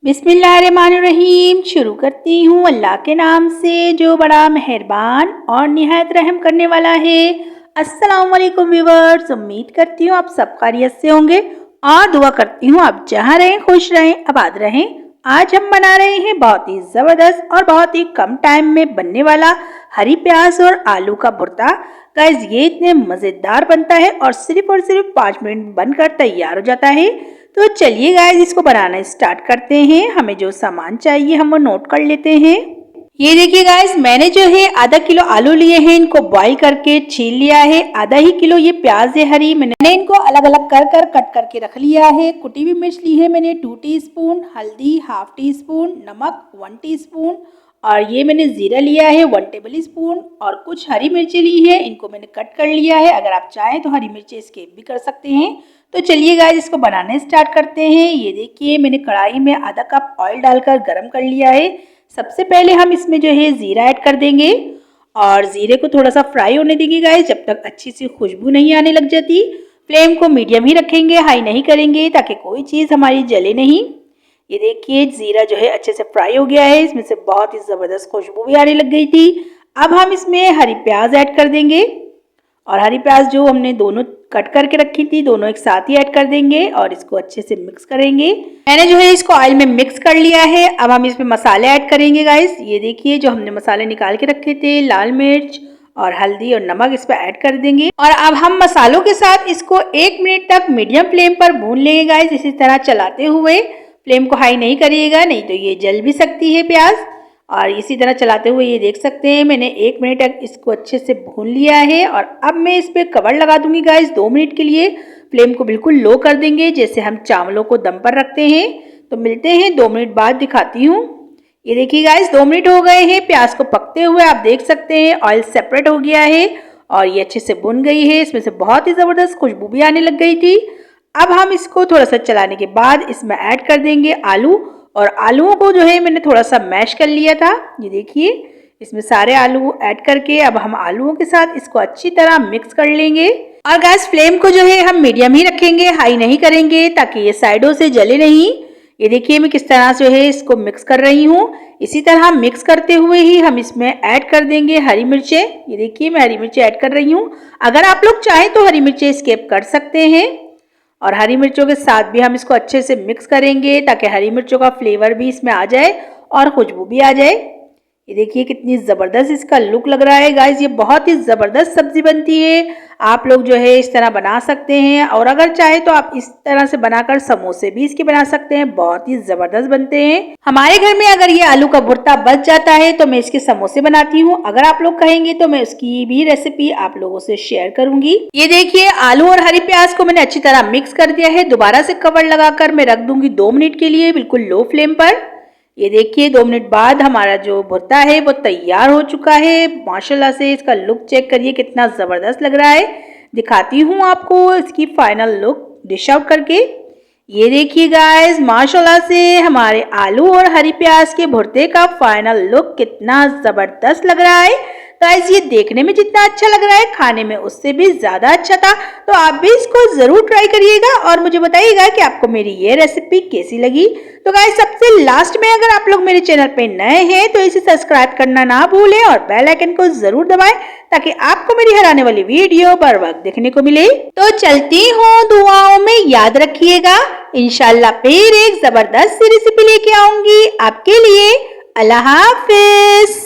बिस्मिल्लाहिर्रहमानिर्रहीम। शुरू करती हूँ अल्लाह के नाम से जो बड़ा मेहरबान और निहायत रहम करने वाला है। अस्सलाम वालेकुम व्यूअर्स, उम्मीद करती हूँ आप सब खैरियत से होंगे और दुआ करती हूँ आप जहाँ रहें खुश रहें आबाद रहें। आज हम बना रहे हैं बहुत ही ज़बरदस्त और बहुत ही कम टाइम में बनने वाला हरी प्याज और आलू का भुर्ता। गाइस ये इतने मज़ेदार बनता है और सिर्फ 5 मिनट में बनकर तैयार हो जाता है। तो चलिए गाइस इसको बनाना स्टार्ट करते हैं। हमें जो सामान चाहिए हम वो नोट कर लेते हैं। ये देखिए गाइस, मैंने जो है आधा किलो आलू लिए हैं, इनको बॉईल करके छील लिया है। आधा ही किलो ये प्याज है हरी, मैंने इनको अलग अलग कर कट करके रख लिया है। कुटी हुई मिर्च ली है मैंने 2 टीस्पून, हल्दी हाफ टी स्पून, नमक 1 टीस्पून और ये मैंने जीरा लिया है 1 टेबल स्पून और कुछ हरी मिर्ची ली है, इनको मैंने कट कर लिया है। अगर आप चाहें तो हरी मिर्ची स्किप भी कर सकते हैं। तो चलिए गाइस इसको बनाने स्टार्ट करते हैं। ये देखिए मैंने कढ़ाई में आधा कप ऑयल डालकर गरम कर लिया है। सबसे पहले हम इसमें जो है जीरा ऐड कर देंगे और जीरे को थोड़ा सा फ्राई होने देंगे गाइस, जब तक अच्छी सी खुशबू नहीं आने लग जाती। फ्लेम को मीडियम ही रखेंगे, हाई नहीं करेंगे ताकि कोई चीज़ हमारी जले नहीं। ये देखिए जीरा जो है अच्छे से फ्राई हो गया है, इसमें से बहुत ही ज़बरदस्त खुशबू भी आने लग गई थी। अब हम इसमें हरी प्याज ऐड कर देंगे और हरी प्याज जो हमने दोनों कट करके रखी थी दोनों एक साथ ही ऐड कर देंगे और इसको अच्छे से मिक्स करेंगे। मैंने जो है इसको ऑयल में मिक्स कर लिया है। अब हम इसमें मसाले ऐड करेंगे गाइस। ये देखिए जो हमने मसाले निकाल के रखे थे, लाल मिर्च और हल्दी और नमक इस पर ऐड कर देंगे और अब हम मसालों के साथ इसको 1 मिनट तक मीडियम फ्लेम पर भून लेंगे गाइस, इसी तरह चलाते हुए। फ्लेम को हाई नहीं करिएगा, नहीं तो ये जल भी सकती है प्याज। और इसी तरह चलाते हुए ये देख सकते हैं मैंने 1 मिनट तक इसको अच्छे से भून लिया है और अब मैं इस पर कवर लगा दूंगी गाइस 2 मिनट के लिए। फ्लेम को बिल्कुल लो कर देंगे जैसे हम चावलों को दम पर रखते हैं। तो मिलते हैं 2 मिनट बाद, दिखाती हूँ। ये देखिए गाइस 2 मिनट हो गए हैं प्याज को पकते हुए, आप देख सकते हैं ऑयल सेपरेट हो गया है और ये अच्छे से भुन गई है। इसमें से बहुत ही ज़बरदस्त खुशबू भी आने लग गई थी। अब हम इसको थोड़ा सा चलाने के बाद इसमें ऐड कर देंगे आलू और आलूओं को जो है मैंने थोड़ा सा मैश कर लिया था। ये देखिए इसमें सारे आलू ऐड करके अब हम आलूओं के साथ इसको अच्छी तरह मिक्स कर लेंगे और गैस फ्लेम को जो है हम मीडियम ही रखेंगे, हाई नहीं करेंगे ताकि ये साइडों से जले नहीं। ये देखिए मैं किस तरह से है इसको मिक्स कर रही हूँ। इसी तरह मिक्स करते हुए ही हम इसमें ऐड कर देंगे हरी मिर्चें। ये देखिए मैं हरी मिर्चें ऐड कर रही हूँ। अगर आप लोग चाहें तो हरी मिर्चें स्किप कर सकते हैं और हरी मिर्चों के साथ भी हम इसको अच्छे से मिक्स करेंगे ताकि हरी मिर्चों का फ्लेवर भी इसमें आ जाए और खुशबू भी आ जाए। ये देखिए कितनी ज़बरदस्त इसका लुक लग रहा है गाइस, ये बहुत ही ज़बरदस्त सब्जी बनती है। आप लोग जो है इस तरह बना सकते हैं और अगर चाहे तो आप इस तरह से बनाकर समोसे भी इसके बना सकते हैं, बहुत ही ज़बरदस्त बनते हैं। हमारे घर में अगर ये आलू का भुर्ता बच जाता है तो मैं इसके समोसे बनाती हूँ। अगर आप लोग कहेंगे तो मैं उसकी भी रेसिपी आप लोगों से शेयर करूंगी। ये देखिए आलू और हरी प्याज को मैंने अच्छी तरह मिक्स कर दिया है। दोबारा से कवर लगाकर मैं रख दूंगी 2 मिनट के लिए बिल्कुल लो फ्लेम पर। ये देखिए 2 मिनट बाद हमारा जो भुर्ता है वो तैयार हो चुका है। माशाल्लाह से इसका लुक चेक करिए कितना ज़बरदस्त लग रहा है। दिखाती हूँ आपको इसकी फाइनल लुक डिश आउट करके। ये देखिए गाइस माशाल्लाह से हमारे आलू और हरी प्याज के भुर्ते का फाइनल लुक कितना ज़बरदस्त लग रहा है। गाइस ये देखने में जितना अच्छा लग रहा है खाने में उससे भी ज़्यादा अच्छा था। तो आप भी इसको ज़रूर ट्राई करिएगा और मुझे बताइएगा कि आपको मेरी ये रेसिपी कैसी लगी। तो गाइस सबसे लास्ट में अगर आप लोग मेरे चैनल पे नए हैं तो इसे सब्सक्राइब करना ना भूलें और बेल आइकन को ज़रूर दबाएं ताकि आपको मेरी हर आने वाली वीडियो बर वक्त देखने को मिले। तो चलती हूँ, दुआओं में याद रखिएगा। इंशाल्लाह फिर एक ज़बरदस्त सी रेसिपी लेके आऊंगी आपके लिए। अल्लाह हाफिज।